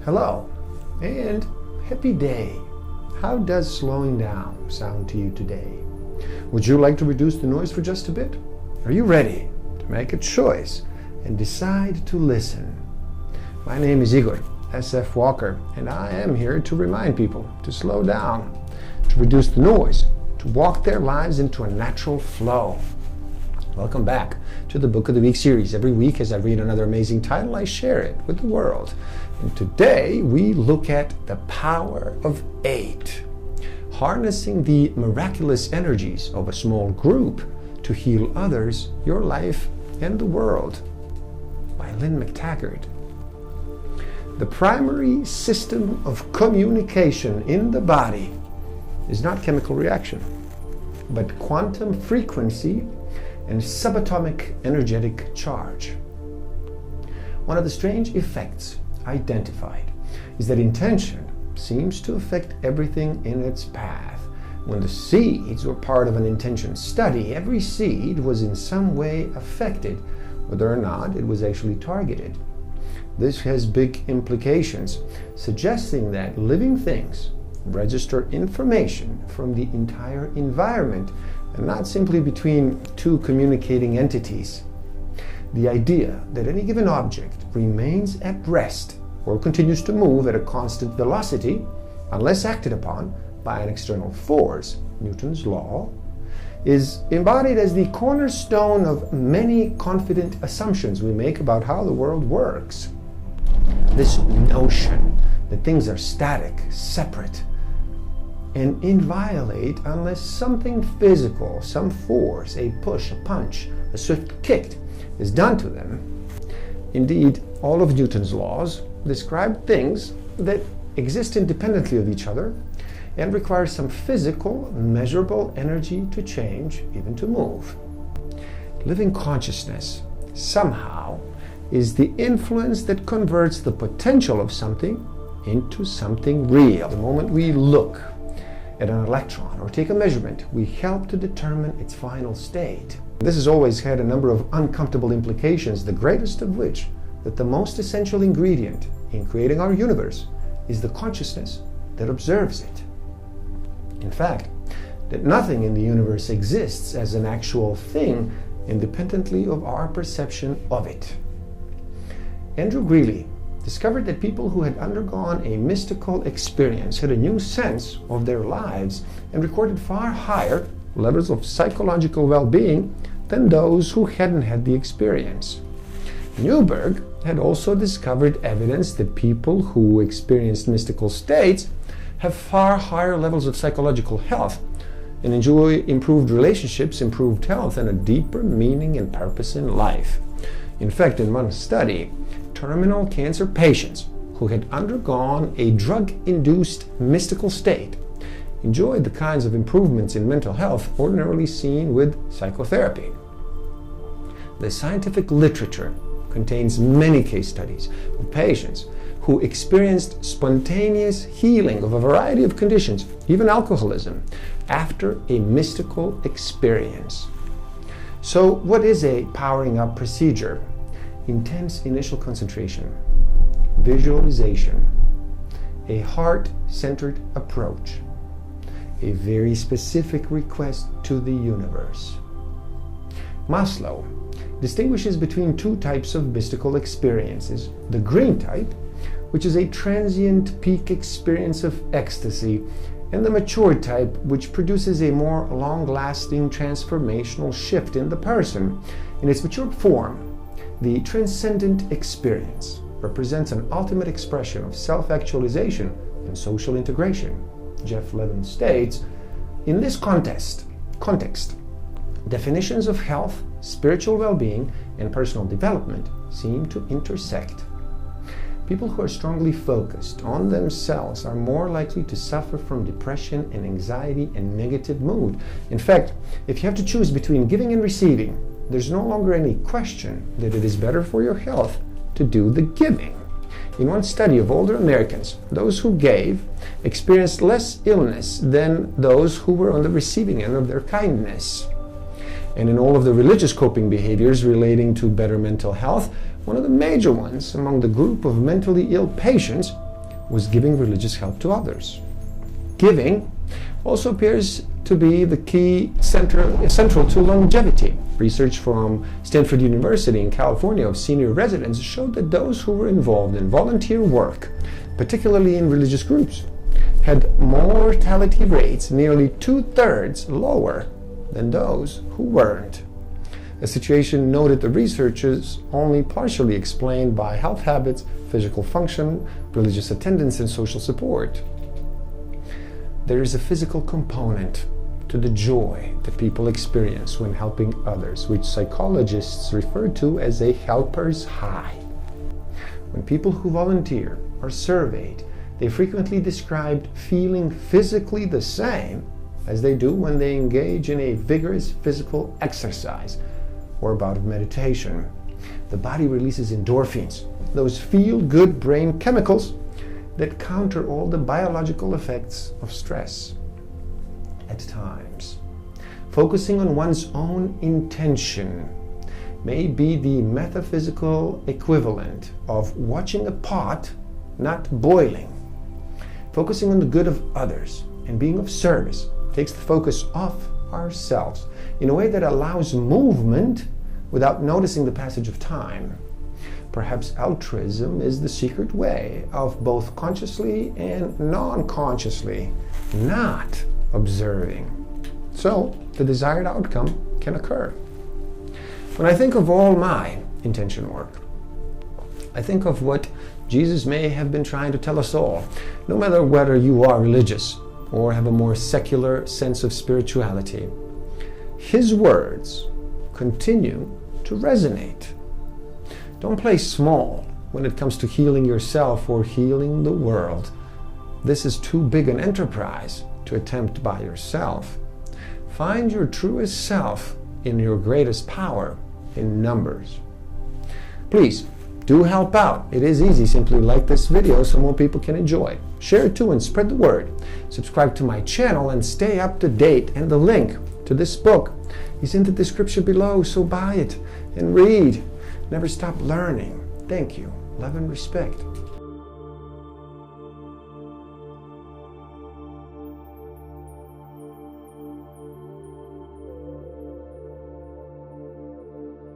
Hello, and happy day. How does slowing down sound to you today? Would you like to reduce the noise for just a bit? Are you ready to make a choice and decide to listen? My name is Igor SF Walker, and I am here to remind people to slow down, to reduce the noise, to walk their lives into a natural flow. Welcome back to the Book of the Week series. Every week as I read another amazing title, I share it with the world. And today we look at the power of 8, harnessing the miraculous energies of a small group to heal others, your life, and the world, by Lynne McTaggart. The primary system of communication in the body is not chemical reaction, but quantum frequency and subatomic energetic charge. One of the strange effects identified is that intention seems to affect everything in its path. When the seeds were part of an intention study, every seed was in some way affected, whether or not it was actually targeted. This has big implications, suggesting that living things register information from the entire environment and not simply between two communicating entities. The idea that any given object remains at rest or continues to move at a constant velocity unless acted upon by an external force, Newton's law, is embodied as the cornerstone of many confident assumptions we make about how the world works. This notion that things are static, separate, and inviolate unless something physical, some force, a push, a punch, a swift kick is done to them. Indeed, all of Newton's laws describe things that exist independently of each other and require some physical, measurable energy to change, even to move. Living consciousness, somehow, is the influence that converts the potential of something into something real. The moment we look at an electron or take a measurement, we help to determine its final state. This has always had a number of uncomfortable implications, the greatest of which that the most essential ingredient in creating our universe is the consciousness that observes it. In fact, that nothing in the universe exists as an actual thing independently of our perception of it. Andrew Greeley discovered that people who had undergone a mystical experience had a new sense of their lives and recorded far higher levels of psychological well-being than those who hadn't had the experience. Newberg had also discovered evidence that people who experienced mystical states have far higher levels of psychological health and enjoy improved relationships, improved health, and a deeper meaning and purpose in life. In fact, in one study, terminal cancer patients who had undergone a drug-induced mystical state enjoyed the kinds of improvements in mental health ordinarily seen with psychotherapy. The scientific literature contains many case studies of patients who experienced spontaneous healing of a variety of conditions, even alcoholism, after a mystical experience. So, what is a powering up procedure? Intense initial concentration, visualization, a heart-centered approach, a very specific request to the universe. Maslow distinguishes between two types of mystical experiences: the green type, which is a transient peak experience of ecstasy, and the mature type, which produces a more long-lasting transformational shift in the person. In its matured form, the transcendent experience represents an ultimate expression of self-actualization and social integration. Jeff Levin states, in this context, definitions of health, spiritual well-being, and personal development seem to intersect. People who are strongly focused on themselves are more likely to suffer from depression and anxiety and negative mood. In fact, if you have to choose between giving and receiving, there's no longer any question that it is better for your health to do the giving. In one study of older Americans, those who gave experienced less illness than those who were on the receiving end of their kindness. And in all of the religious coping behaviors relating to better mental health, one of the major ones among the group of mentally ill patients was giving religious help to others. Giving also appears to be the key central to longevity. Research from Stanford University in California of senior residents showed that those who were involved in volunteer work, particularly in religious groups, had mortality rates nearly 2/3 lower than those who weren't. A situation noted the researchers only partially explained by health habits, physical function, religious attendance, and social support. There is a physical component to the joy that people experience when helping others, which psychologists refer to as a helper's high. When people who volunteer are surveyed, they frequently described feeling physically the same as they do when they engage in a vigorous physical exercise or a bout of meditation. The body releases endorphins, those feel-good brain chemicals that counter all the biological effects of stress. At times, focusing on one's own intention may be the metaphysical equivalent of watching a pot not boiling. Focusing on the good of others and being of service takes the focus off ourselves in a way that allows movement without noticing the passage of time. Perhaps altruism is the secret way of both consciously and non-consciously not observing, so the desired outcome can occur. When I think of all my intention work, I think of what Jesus may have been trying to tell us all, no matter whether you are religious or have a more secular sense of spirituality. His words continue to resonate. Don't play small when it comes to healing yourself or healing the world. This is too big an enterprise to attempt by yourself. Find your truest self in your greatest power in numbers. Please do help out. It is easy. Simply like this video so more people can enjoy. Share it too and spread the word. Subscribe to my channel and stay up to date. And the link to this book is in the description below, so buy it and read. Never stop learning. Thank you. Love and respect.